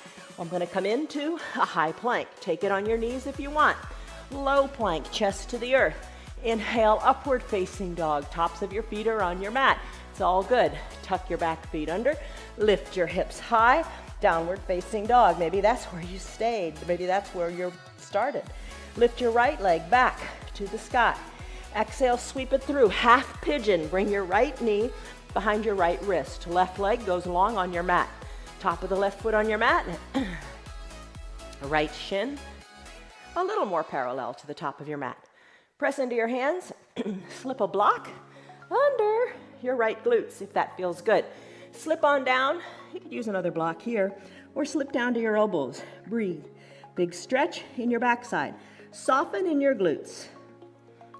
I'm going to come into a high plank. Take it on your knees if you want. Low plank, chest to the earth. Inhale, upward facing dog. Tops of your feet are on your mat. It's all good. Tuck your back feet under. Lift your hips high. Downward facing dog. Maybe that's where you stayed. Maybe that's where you started. Lift your right leg back to the sky. Exhale, sweep it through. Half pigeon. Bring your right knee behind your right wrist. Left leg goes along on your mat. Top of the left foot on your mat. Right shin a little more parallel to the top of your mat. Press into your hands. Slip a block under your right glutes if that feels good. Slip on down. You could use another block here, or slip down to your elbows. Breathe. Big stretch in your backside. Soften in your glutes.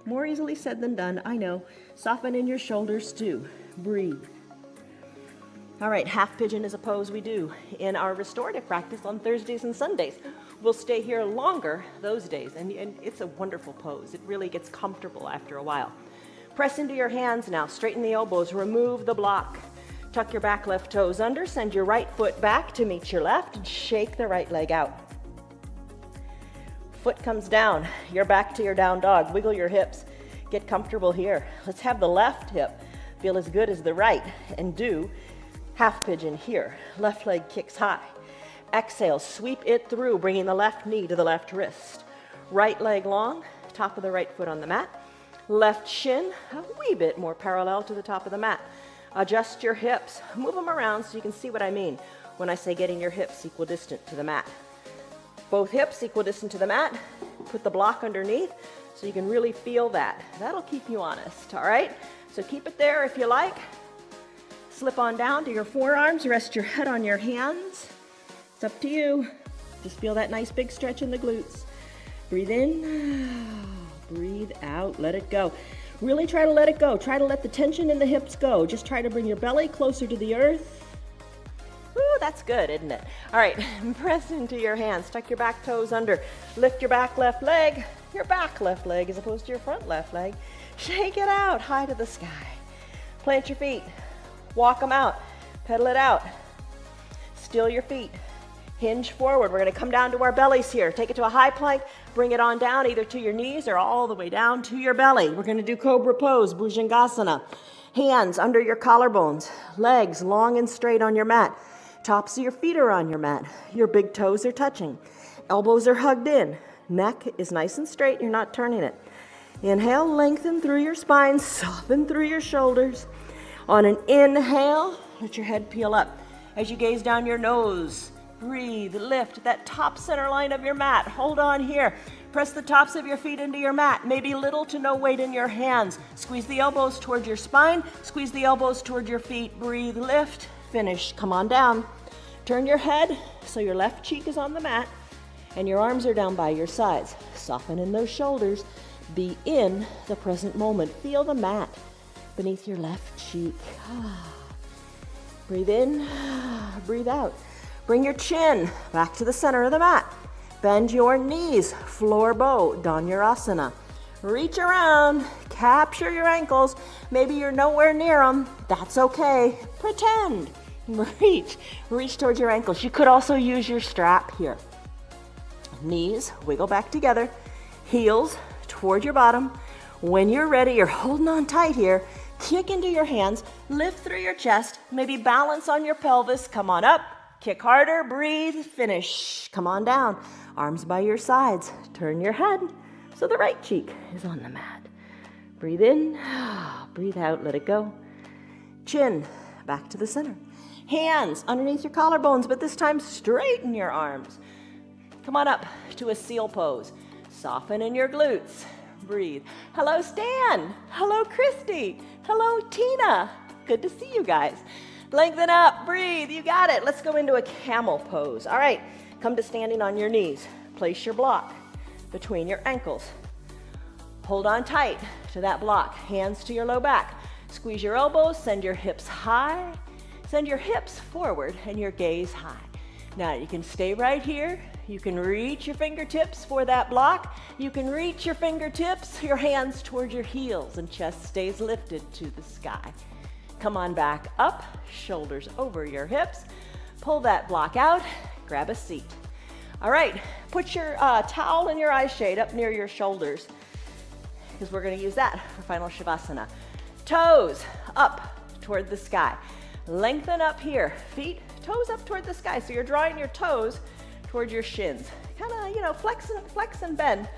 More easily said than done, I know. Soften in your shoulders too. Breathe. All right, half pigeon is a pose we do in our restorative practice on Thursdays and Sundays. We'll stay here longer those days, and it's a wonderful pose. It really gets comfortable after a while. Press into your hands now. Straighten the elbows. Remove the block. Tuck your back left toes under. Send your right foot back to meet your left, and shake the right leg out. Foot comes down. You're back to your down dog. Wiggle your hips. Get comfortable here. Let's have the left hip feel as good as the right, and do half pigeon here. Left leg kicks high. Exhale, sweep it through, bringing the left knee to the left wrist. Right leg long, top of the right foot on the mat. Left shin a wee bit more parallel to the top of the mat. Adjust your hips. Move them around so you can see what I mean when I say getting your hips equidistant to the mat. Both hips equidistant to the mat. Put the block underneath so you can really feel that. That'll keep you honest, all right? So keep it there if you like. Slip on down to your forearms. Rest your head on your hands. It's up to you. Just feel that nice big stretch in the glutes. Breathe in. Breathe out. Let it go. Really try to let it go. Try to let the tension in the hips go. Just try to bring your belly closer to the earth. Ooh, that's good, isn't it? All right, press into your hands. Tuck your back toes under. Lift your back left leg. Your back left leg as opposed to your front left leg. Shake it out high to the sky. Plant your feet. Walk them out. Pedal it out. Still your feet. Hinge forward. We're going to come down to our bellies here. Take it to a high plank. Bring it on down either to your knees or all the way down to your belly. We're going to do Cobra Pose, Bhujangasana. Hands under your collarbones. Legs long and straight on your mat. Tops of your feet are on your mat. Your big toes are touching. Elbows are hugged in. Neck is nice and straight. You're not turning it. Inhale, lengthen through your spine. Soften through your shoulders. On an inhale, let your head peel up. As you gaze down your nose, breathe, lift that top center line of your mat. Hold on here. Press the tops of your feet into your mat. Maybe little to no weight in your hands. Squeeze the elbows toward your spine. Squeeze the elbows toward your feet. Breathe, lift, finish. Come on down. Turn your head so your left cheek is on the mat and your arms are down by your sides. Soften in those shoulders. Be in the present moment. Feel the mat beneath your left cheek. Breathe in, breathe out. Bring your chin back to the center of the mat. Bend your knees, floor bow, Dhanurasana. Reach around, capture your ankles. Maybe you're nowhere near them. That's okay. Pretend. Reach towards your ankles. You could also use your strap here. Knees wiggle back together. Heels toward your bottom. When you're ready, you're holding on tight here. Kick into your hands, lift through your chest, maybe balance on your pelvis. Come on up, kick harder, breathe, finish. Come on down, arms by your sides. Turn your head so the right cheek is on the mat. Breathe in, breathe out, let it go. Chin back to the center. Hands underneath your collarbones, but this time straighten your arms. Come on up to a seal pose. Soften in your glutes. Breathe. Hello, Stan. Hello, Christy. Hello, Tina. Good to see you guys. Lengthen up. Breathe. You got it. Let's go into a camel pose. All right. Come to standing on your knees. Place your block between your ankles. Hold on tight to that block. Hands to your low back. Squeeze your elbows. Send your hips high. Send your hips forward and your gaze high. Now you can stay right here. You can reach your fingertips for that block. You can reach your fingertips, your hands toward your heels, and chest stays lifted to the sky. Come on back up, shoulders over your hips. Pull that block out, grab a seat. All right, put your towel in your eye shade up near your shoulders because we're going to use that for final Shavasana. Toes up toward the sky. Lengthen up here, feet, toes up toward the sky. So you're drawing your toes toward your shins. Kind of, flex and bend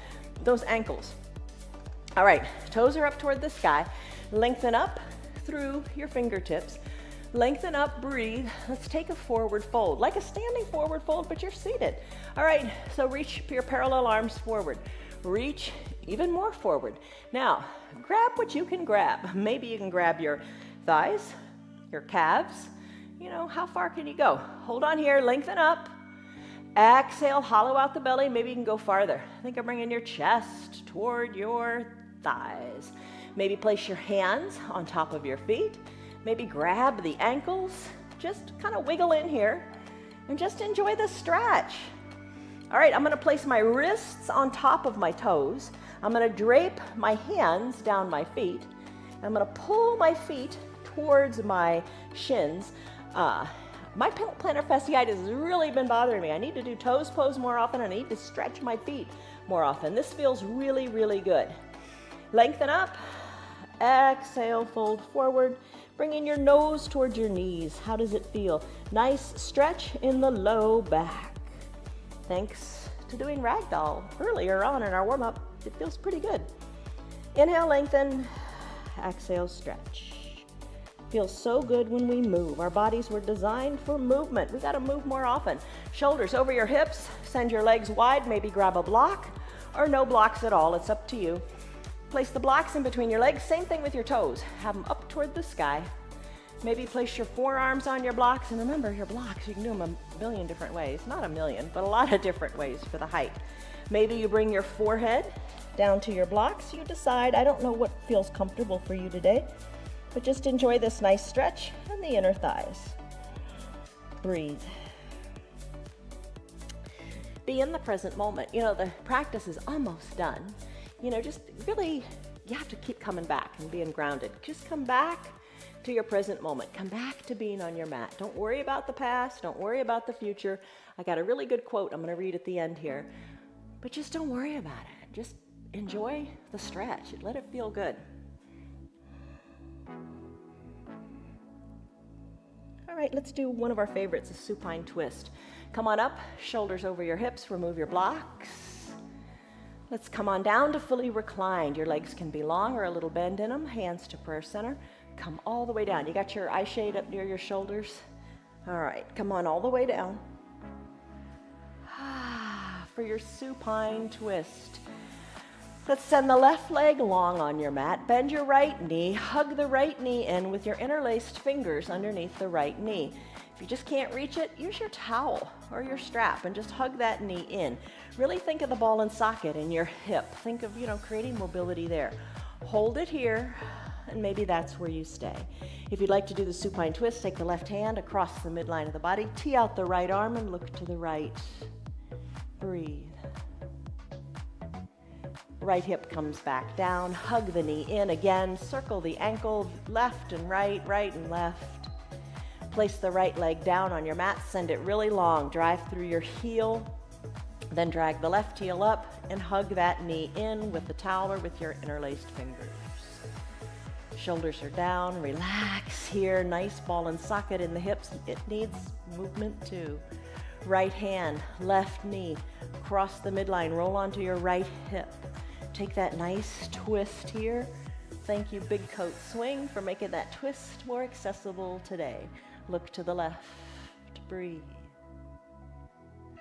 those ankles. All right, toes are up toward the sky. Lengthen up through your fingertips. Lengthen up, breathe. Let's take a forward fold, like a standing forward fold, but you're seated. All right, so reach your parallel arms forward. Reach even more forward. Now, grab what you can grab. Maybe you can grab your thighs, your calves. You know, how far can you go? Hold on here, lengthen up. Exhale, hollow out the belly. Maybe you can go farther. Think of bringing your chest toward your thighs. Maybe place your hands on top of your feet. Maybe grab the ankles. Just kind of wiggle in here and just enjoy the stretch. All right, I'm going to place my wrists on top of my toes. I'm going to drape my hands down my feet. I'm going to pull my feet towards my shins. My plantar fasciitis has really been bothering me. I need to do toes pose more often. I need to stretch my feet more often. This feels really, really good. Lengthen up. Exhale, fold forward. Bringing your nose towards your knees. How does it feel? Nice stretch in the low back. Thanks to doing ragdoll earlier on in our warm-up. It feels pretty good. Inhale, lengthen. Exhale, stretch. Feels so good when we move. Our bodies were designed for movement. We got to move more often. Shoulders over your hips. Send your legs wide. Maybe grab a block or no blocks at all. It's up to you. Place the blocks in between your legs. Same thing with your toes. Have them up toward the sky. Maybe place your forearms on your blocks. And remember, your blocks, you can do them a million different ways. Not a million, but a lot of different ways for the height. Maybe you bring your forehead down to your blocks. You decide. I don't know what feels comfortable for you today. But just enjoy this nice stretch in the inner thighs. Breathe. Be in the present moment. You know, the practice is almost done. You know, just really, you have to keep coming back and being grounded. Just come back to your present moment. Come back to being on your mat. Don't worry about the past. Don't worry about the future. I got a really good quote I'm going to read at the end here. But just don't worry about it. Just enjoy the stretch. Let it feel good. All right, let's do one of our favorites, a supine twist. Come on up, shoulders over your hips, remove your blocks. Let's come on down to fully reclined. Your legs can be long or a little bend in them, hands to prayer center. Come all the way down. You got your eye shade up near your shoulders? All right, come on all the way down. For your supine twist. Let's send the left leg long on your mat. Bend your right knee. Hug the right knee in with your interlaced fingers underneath the right knee. If you just can't reach it, use your towel or your strap and just hug that knee in. Really think of the ball and socket in your hip. Think of, creating mobility there. Hold it here, and maybe that's where you stay. If you'd like to do the supine twist, take the left hand across the midline of the body, tee out the right arm and look to the right. Breathe. Right hip comes back down, hug the knee in again, circle the ankle, left and right and left. Place the right leg down on your mat, send it really long, drive through your heel, then drag the left heel up and hug that knee in with the towel or with your interlaced fingers. Shoulders are down, relax here, nice ball and socket in the hips, it needs movement too. Right hand, left knee, cross the midline, roll onto your right hip. Take that nice twist here. Thank you, Big Coat Swing, for making that twist more accessible today. Look to the left, breathe.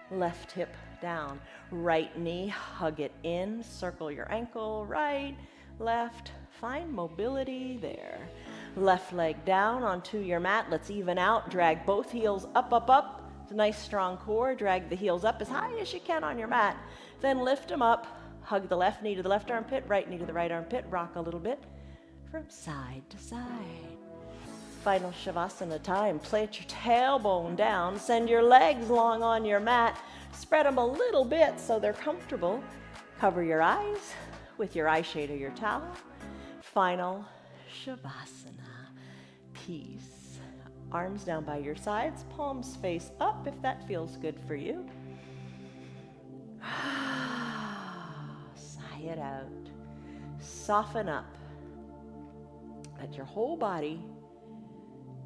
Left hip down, right knee, hug it in, circle your ankle, right, left, find mobility there. Left leg down onto your mat, let's even out, drag both heels up. It's a nice strong core, drag the heels up as high as you can on your mat, then lift them up. Hug the left knee to the left armpit, right knee to the right armpit. Rock a little bit from side to side. Final Shavasana time. Plant your tailbone down. Send your legs long on your mat. Spread them a little bit so they're comfortable. Cover your eyes with your eye shade or your towel. Final Shavasana. Peace. Arms down by your sides. Palms face up if that feels good for you. It out. Soften up. Let your whole body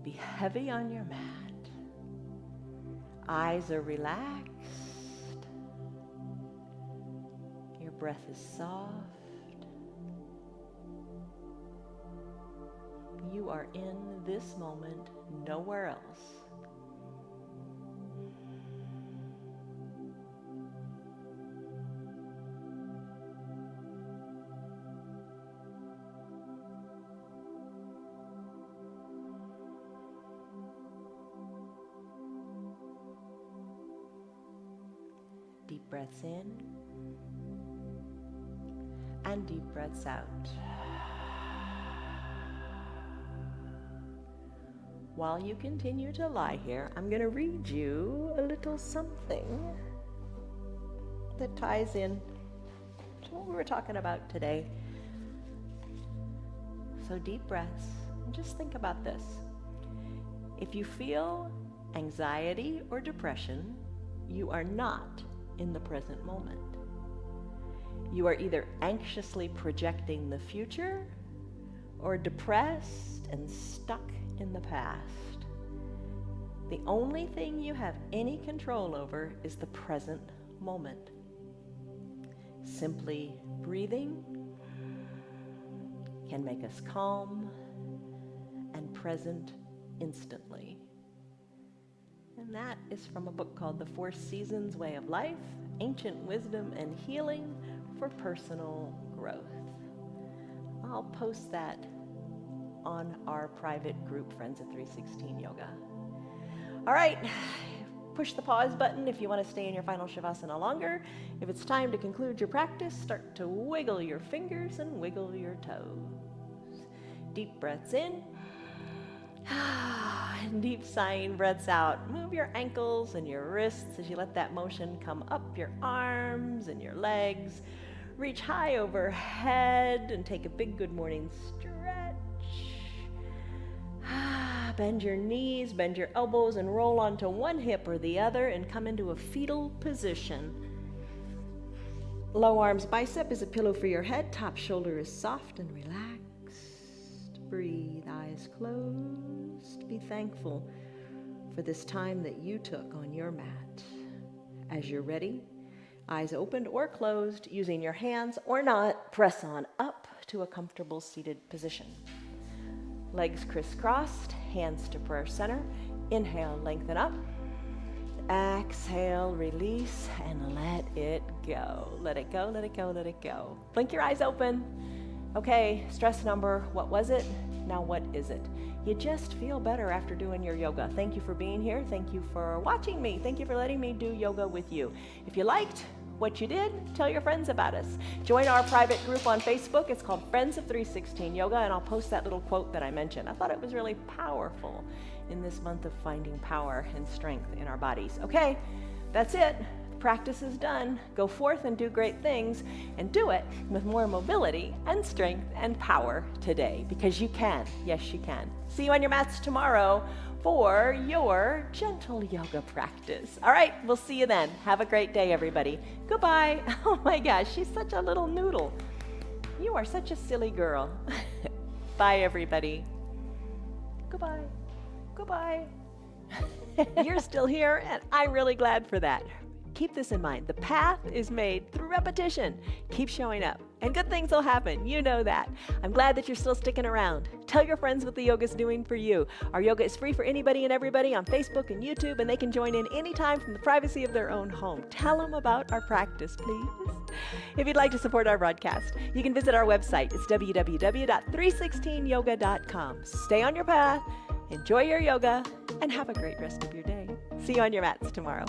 be heavy on your mat. Eyes are relaxed. Your breath is soft. You are in this moment, nowhere else. Deep breaths in and deep breaths out. While you continue to lie here, I'm going to read you a little something that ties in to what we were talking about today. So deep breaths, and just think about this. If you feel anxiety or depression, you are not in the present moment. You are either anxiously projecting the future or depressed and stuck in the past. The only thing you have any control over is the present moment. Simply breathing can make us calm and present instantly. And that is from a book called The Four Seasons Way of Life, Ancient Wisdom and Healing for Personal Growth. I'll post that on our private group, Friends of 316 Yoga. All right, push the pause button if you want to stay in your final Shavasana longer. If it's time to conclude your practice, start to wiggle your fingers and wiggle your toes. Deep breaths in. And deep sighing breaths out. Move your ankles and your wrists as you let that motion come up your arms and your legs. Reach high overhead and take a big good morning stretch. Bend your knees, bend your elbows, and roll onto one hip or the other and come into a fetal position. Low arms bicep is a pillow for your head. Top shoulder is soft and relaxed. Breathe, eyes closed. Be thankful for this time that you took on your mat. As you're ready, eyes opened or closed, using your hands or not, press on up to a comfortable seated position. Legs crisscrossed, hands to prayer center. Inhale, lengthen up. Exhale, release, and let it go. Let it go, let it go, let it go. Blink your eyes open. Okay, stress number, what was it? Now what is it? You just feel better after doing your yoga. Thank you for being here. Thank you for watching me. Thank you for letting me do yoga with you. If you liked what you did, tell your friends about us. Join our private group on Facebook. It's called Friends of 316 Yoga, and I'll post that little quote that I mentioned. I thought it was really powerful in this month of finding power and strength in our bodies. Okay, that's it. Practice is done. Go forth and do great things, and do it with more mobility and strength and power today, because you can. Yes, you can. See you on your mats tomorrow for your gentle yoga practice. All right, we'll see you then. Have a great day, everybody. Goodbye. Oh my gosh, she's such a little noodle. You are such a silly girl. Bye, everybody. Goodbye. Goodbye. You're still here, and I'm really glad for that. Keep this in mind. The path is made through repetition. Keep showing up, and good things will happen. You know that. I'm glad that you're still sticking around. Tell your friends what the yoga's doing for you. Our yoga is free for anybody and everybody on Facebook and YouTube, and they can join in anytime from the privacy of their own home. Tell them about our practice, please. If you'd like to support our broadcast, you can visit our website. It's www.316yoga.com. Stay on your path, enjoy your yoga, and have a great rest of your day. See you on your mats tomorrow.